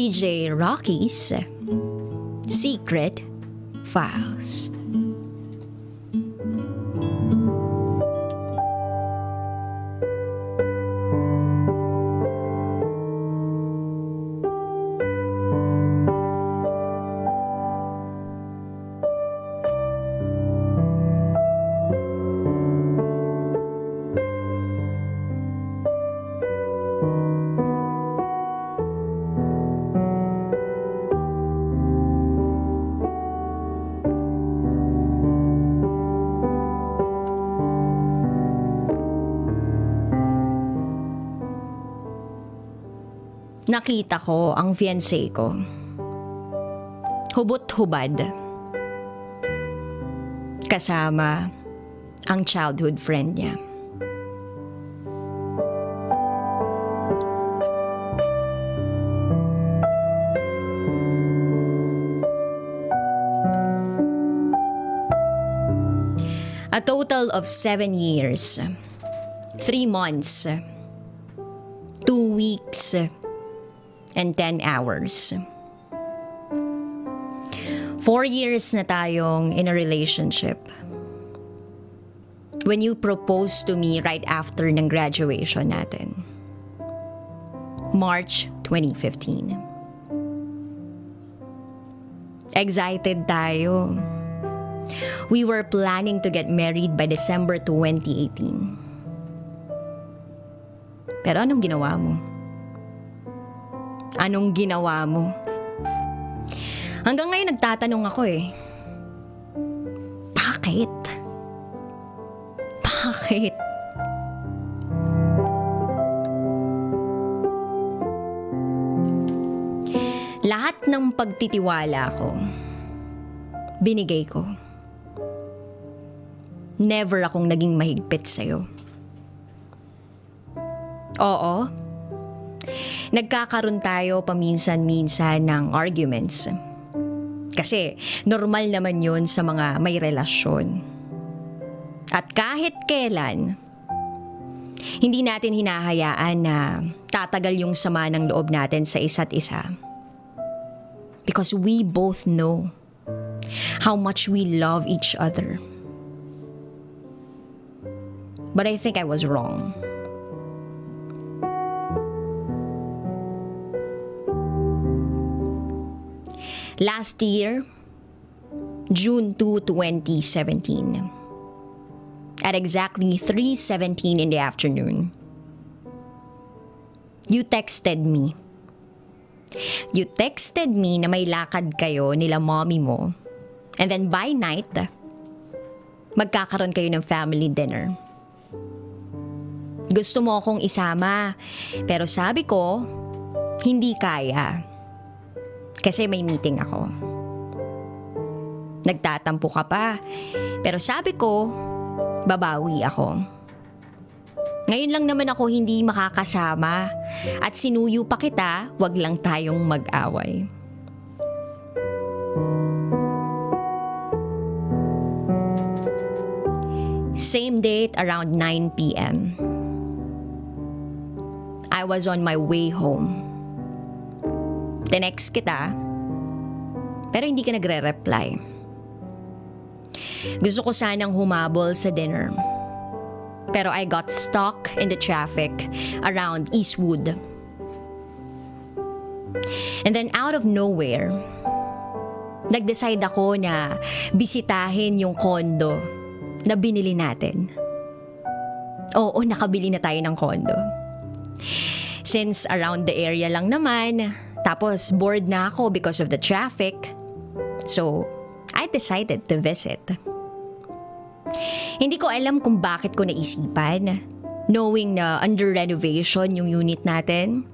DJ Raqi's Secret Files. Nakita ko ang fiancé ko. Hubot-hubad. Kasama ang childhood friend niya. A total of 7 years, 3 months, 2 weeks, and 10 hours. 4 years na tayong in a relationship. When you proposed to me right after ng graduation natin. March 2015. Excited tayo. We were planning to get married by December 2018. Pero anong ginawa mo? Anong ginawa mo? Hanggang ngayon nagtatanong ako eh. Bakit? Bakit? Lahat ng pagtitiwala ko, binigay ko. Never akong naging mahigpit sa'yo. Oo, nagkakaroon tayo paminsan-minsan ng arguments. Kasi normal naman yun sa mga may relasyon. At kahit kailan, hindi natin hinahayaan na tatagal yung sama ng loob natin sa isa't isa. Because we both know how much we love each other. But I think I was wrong. Last year, June 2, 2017, at exactly 3:17 in the afternoon, you texted me. You texted me na may lakad kayo nila mommy mo, and then by night, magkakaroon kayo ng family dinner. Gusto mo akong isama, pero sabi ko, hindi kaya. Kasi may meeting ako. Nagtatampo ka pa, pero sabi ko, babawi ako. Ngayon lang naman ako hindi makakasama at sinuyo pa kita, wag lang tayong mag-away. Same date around 9 p.m. I was on my way home. Tinext kita, pero hindi ka nagre-reply. Gusto ko sanang humabol sa dinner. Pero I got stuck in the traffic around Eastwood. And then out of nowhere, nag-decide ako na bisitahin yung condo na binili natin. Oo, nakabili na tayo ng condo. Since around the area lang naman, tapos bored na ako because of the traffic. So, I decided to visit. Hindi ko alam kung bakit ko naisipan, knowing na under renovation yung unit natin.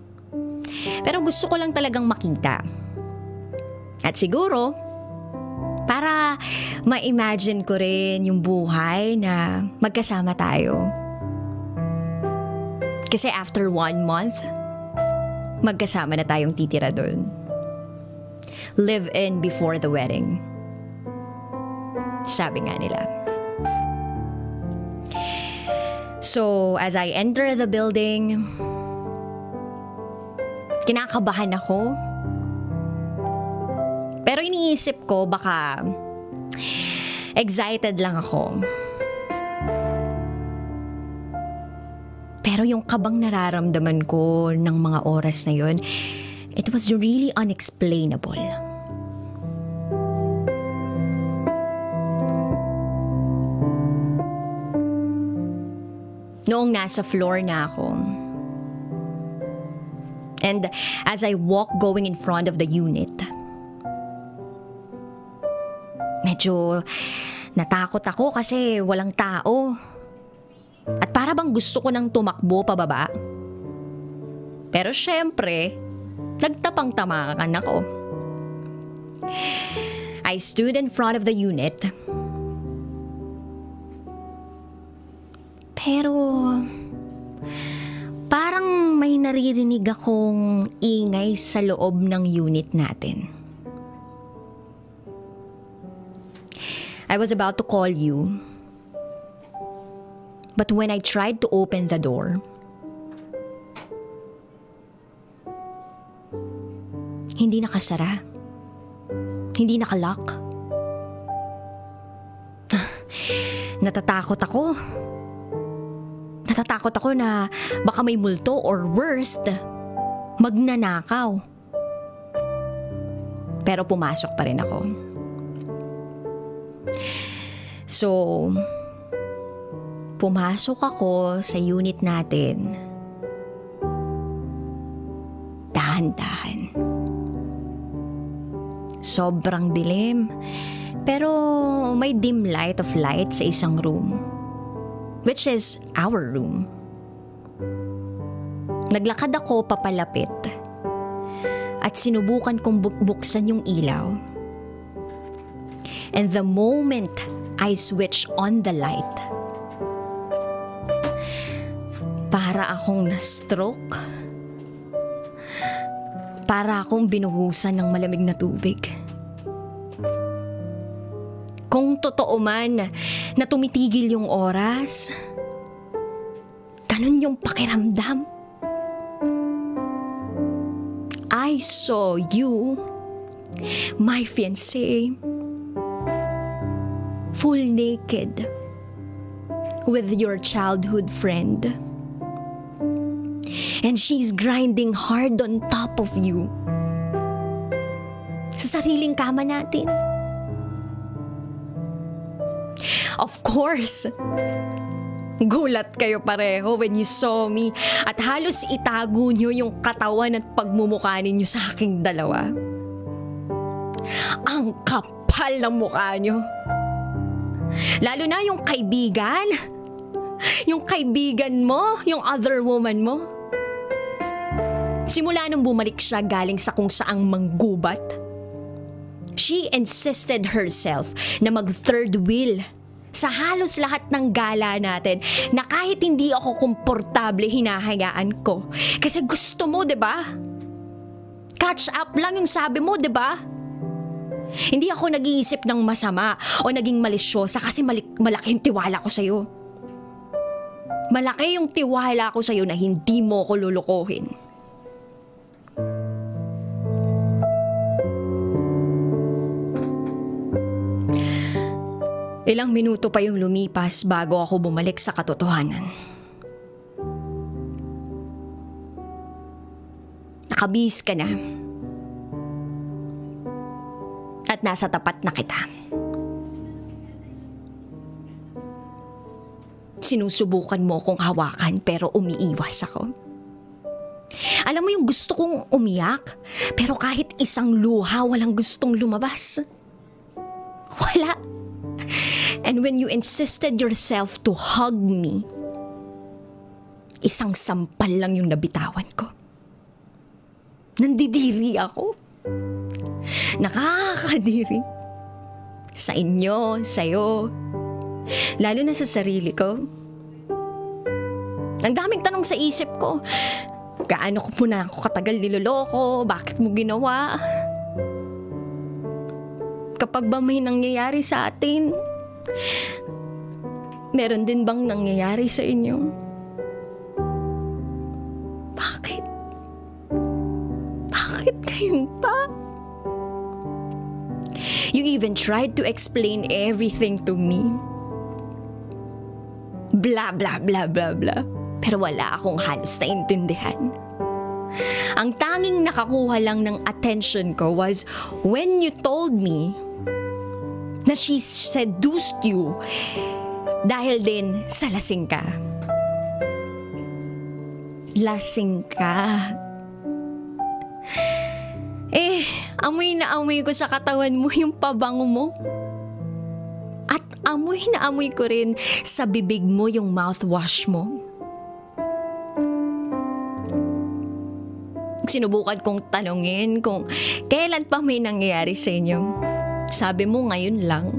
Pero gusto ko lang talagang makita. At siguro, para ma-imagine ko rin yung buhay na magkasama tayo. Kasi after 1 month, magkasama na tayong titira doon. Live in before the wedding. Sabi nga nila. So, as I enter the building, kinakabahan ako Pero iniisip ko baka excited lang ako. Pero yung kabang nararamdaman ko ng mga oras na yun, it was really unexplainable. Noong nasa floor na ako, and as I walk going in front of the unit, medyo natakot ako kasi walang tao. At para bang gusto ko nang tumakbo pababa. Pero syempre, nagtapang-tamakan ako. I stood in front of the unit. Pero parang may naririnig akong ingay sa loob ng unit natin. I was about to call you. But when I tried to open the door, hindi nakasara. Hindi nakalock. Natatakot ako. Natatakot ako na baka may multo or worst, magnanakaw. Pero pumasok pa rin ako. So, pumasok ako sa unit natin. Dahan-dahan. Sobrang dilim. Pero may dim light of light sa isang room. Which is our room. Naglakad ako papalapit. At sinubukan kong buksan yung ilaw. And the moment I switch on the light, para akong na-stroke. Para akong binuhusan ng malamig na tubig. Kung totoo man na tumitigil yung oras, ganun yung pakiramdam. I saw you, my fiance, full naked, with your childhood friend. And she's grinding hard on top of you. Sa sariling kama natin. Of course, gulat kayo pareho when you saw me at halos itago nyo yung katawan at pagmumukha ninyo sa aking dalawa. Ang kapal ng mukha nyo. Lalo na yung kaibigan. Yung kaibigan mo, yung other woman mo. Simula nung bumalik siya galing sa kung saang manggubat, she insisted herself na mag-third wheel sa halos lahat ng gala natin na kahit hindi ako komportable, hinahayaan ko. Kasi gusto mo, 'di ba? Catch up lang yung sabi mo, 'di ba? Hindi ako nag-iisip ng masama o naging malisyosa kasi malaki yung tiwala ko sa'yo. Malaki yung tiwala ko sa'yo na hindi mo ko lulukohin. Ilang minuto pa yung lumipas bago ako bumalik sa katotohanan. Nakabihis ka na. At nasa tapat na kita. Sinusubukan mo akong hawakan pero umiiwas ako. Alam mo yung gusto kong umiyak, pero kahit isang luha walang gustong lumabas. Wala. And when you insisted yourself to hug me, isang sampal lang yung nabitawan ko. Nandidiri ako. Nakakadiri. Sa inyo, sa'yo. Lalo na sa sarili ko. Ang daming tanong sa isip ko. Gaano ko muna ako katagal niloloko? Bakit mo ginawa? Kapag ba may nangyayari sa atin, meron din bang nangyayari sa inyo? Bakit? Bakit kayong pa? You even tried to explain everything to me. Blah, blah, blah, blah, blah. Pero wala akong halos naintindihan. Ang tanging nakakuha lang ng attention ko was when you told me na she seduced you dahil din sa lasing ka. Lasing ka. Amoy na amoy ko sa katawan mo yung pabango mo. At amoy na amoy ko rin sa bibig mo yung mouthwash mo. Sinubukan kong tanungin kung kailan pa may nangyayari sa inyo. Sabi mo ngayon lang.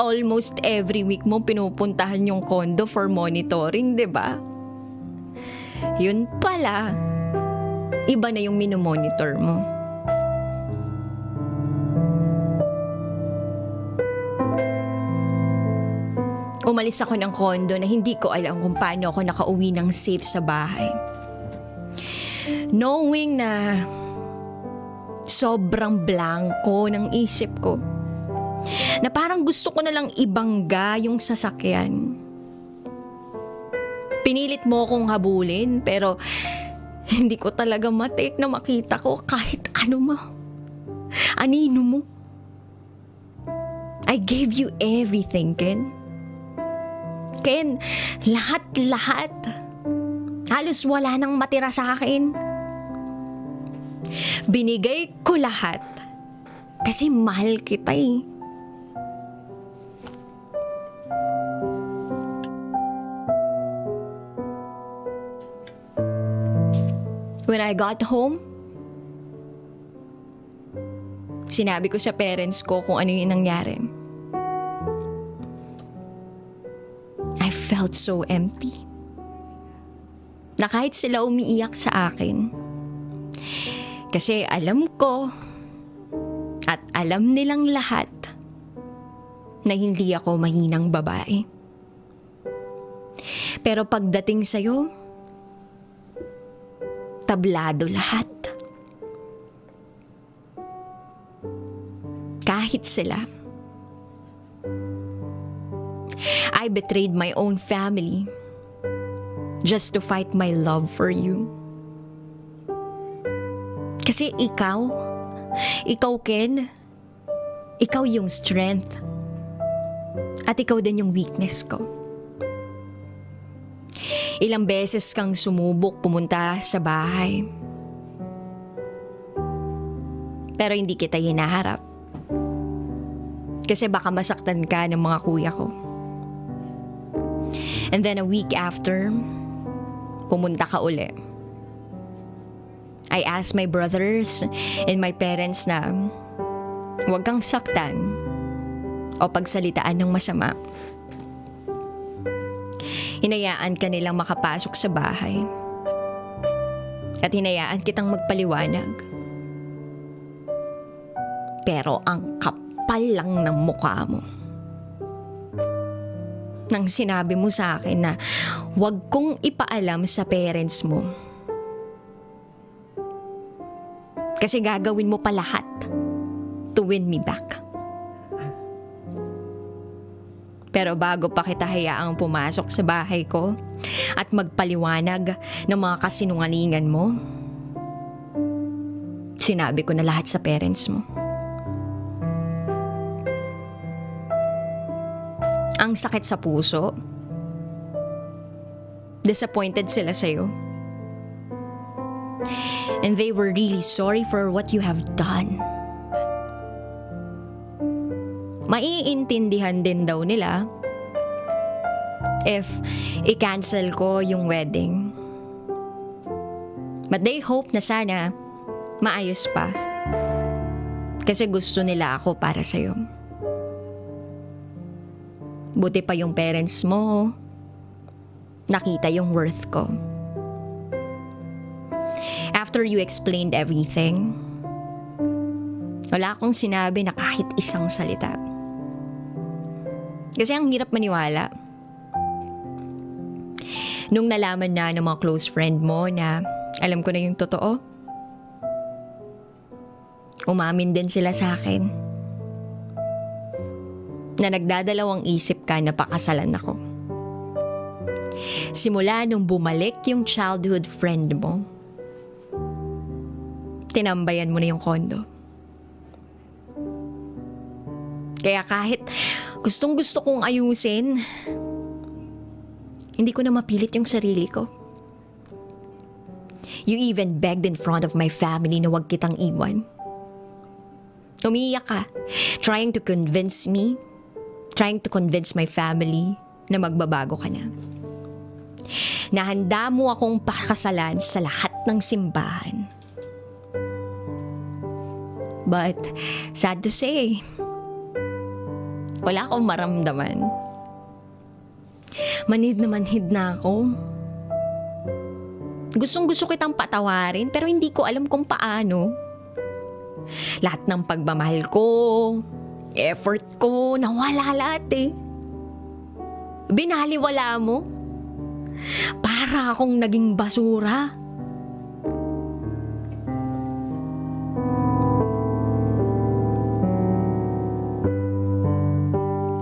Almost every week mo pinupuntahan yung condo for monitoring, di ba? Yun pala. Iba na yung minomonitor mo. Umalis ako ng condo na hindi ko alam kung paano ako nakauwi ng safe sa bahay. Knowing na sobrang blanko ng isip ko. Na parang gusto ko na lang ibangga yung sasakyan. Pinilit mo akong habulin pero hindi ko talaga matake na makita ko kahit ano mo. Anino mo. I gave you everything, Ken. Ken, lahat-lahat. Halos wala nang matira sa akin. Binigay ko lahat. Kasi mahal kita eh. When I got home, sinabi ko sa parents ko kung ano yung nangyari. I felt so empty. Na kahit sila umiiyak sa akin. Kasi alam ko at alam nilang lahat na hindi ako mahinang babae. Pero pagdating sa'yo, tablado lahat. Kahit sila. I betrayed my own family just to fight my love for you. Kasi ikaw Ken, ikaw yung strength. At ikaw din yung weakness ko. Ilang beses kang sumubok pumunta sa bahay. Pero hindi kita hinaharap. Kasi baka masaktan ka ng mga kuya ko. And then a week after, pumunta ka uli. I asked my brothers and my parents na huwag kang saktan o pagsalitaan ng masama. Hinayaan ka nilang makapasok sa bahay. At hinayaan kitang magpaliwanag. Pero ang kapal lang ng mukha mo. Nang sinabi mo sa akin na huwag kong ipaalam sa parents mo. Kasi gagawin mo pa lahat to win me back. Pero bago pa kita hayaang pumasok sa bahay ko at magpaliwanag ng mga kasinungalingan mo, sinabi ko na lahat sa parents mo. Ang sakit sa puso. Disappointed sila sa'yo. And they were really sorry for what you have done. Maiintindihan din daw nila if i-cancel ko yung wedding. But they hope na sana maayos pa. Kasi gusto nila ako para sa'yo. Buti pa yung parents mo, nakita yung worth ko. After you explained everything, wala akong sinabi na kahit isang salita. Kasi ang hirap maniwala. Nung nalaman na ng mga close friend mo na alam ko na yung totoo, umamin din sila sa akin na nagdadalawang isip ka na pakasalan ako. Simula nung bumalik yung childhood friend mo, tinambayan mo na yung kondo. Kaya kahit gustong-gusto kong ayusin, hindi ko na mapilit yung sarili ko. You even begged in front of my family na huwag kitang iwan. Umiiyak ka, trying to convince my family na magbabago ka na. Nahanda mo akong pakasalan sa lahat ng simbahan. But, sad to say, wala akong maramdaman. Manhid na ako. Gustong-gusto kitang patawarin pero hindi ko alam kung paano. Lahat ng pagmamahal ko, effort ko, nawala lahat eh. Binaliwala mo. Para akong naging basura.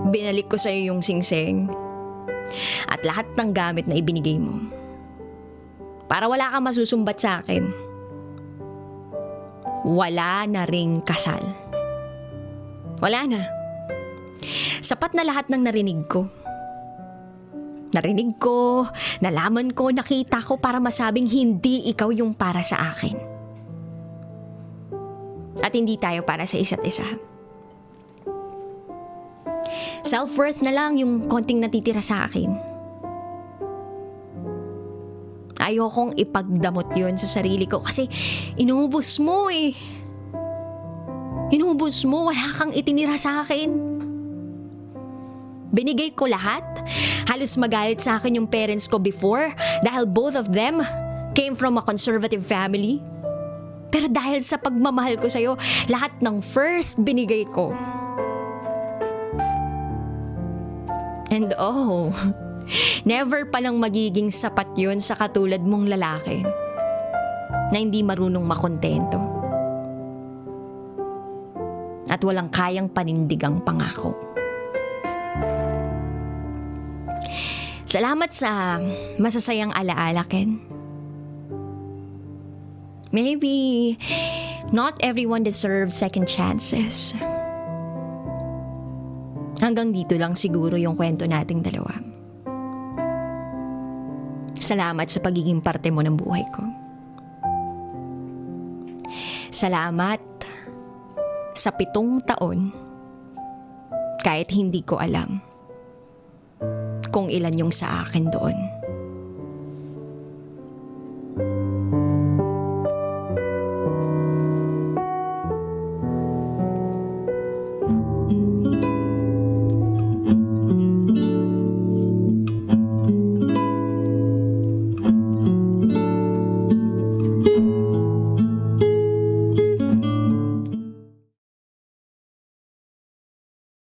Binalik ko sa'yo yung singsing at lahat ng gamit na ibinigay mo. Para wala kang masusumbat sa akin. Wala na ring kasal. Wala na. Sapat na lahat ng narinig ko. Nalaman ko, nakita ko para masabing hindi ikaw yung para sa akin. At hindi tayo para sa isa't isa. Self-worth na lang yung konting natitira sa akin. Ayokong ipagdamot yun sa sarili ko kasi inubos mo eh. Inubos mo, wala kang itinira sa akin. Binigay ko lahat. Halos magalit sa akin yung parents ko before dahil both of them came from a conservative family. Pero dahil sa pagmamahal ko sa'yo, lahat ng first binigay ko. And oh, never palang magiging sapat yun sa katulad mong lalaki na hindi marunong makontento at walang kayang panindigang pangako. Salamat sa masasayang alaala, Ken. Maybe not everyone deserves second chances. Hanggang dito lang siguro yung kwento nating dalawa. Salamat sa pagiging parte mo ng buhay ko. Salamat sa 7 taon kahit hindi ko alam kung ilan yung sa akin doon.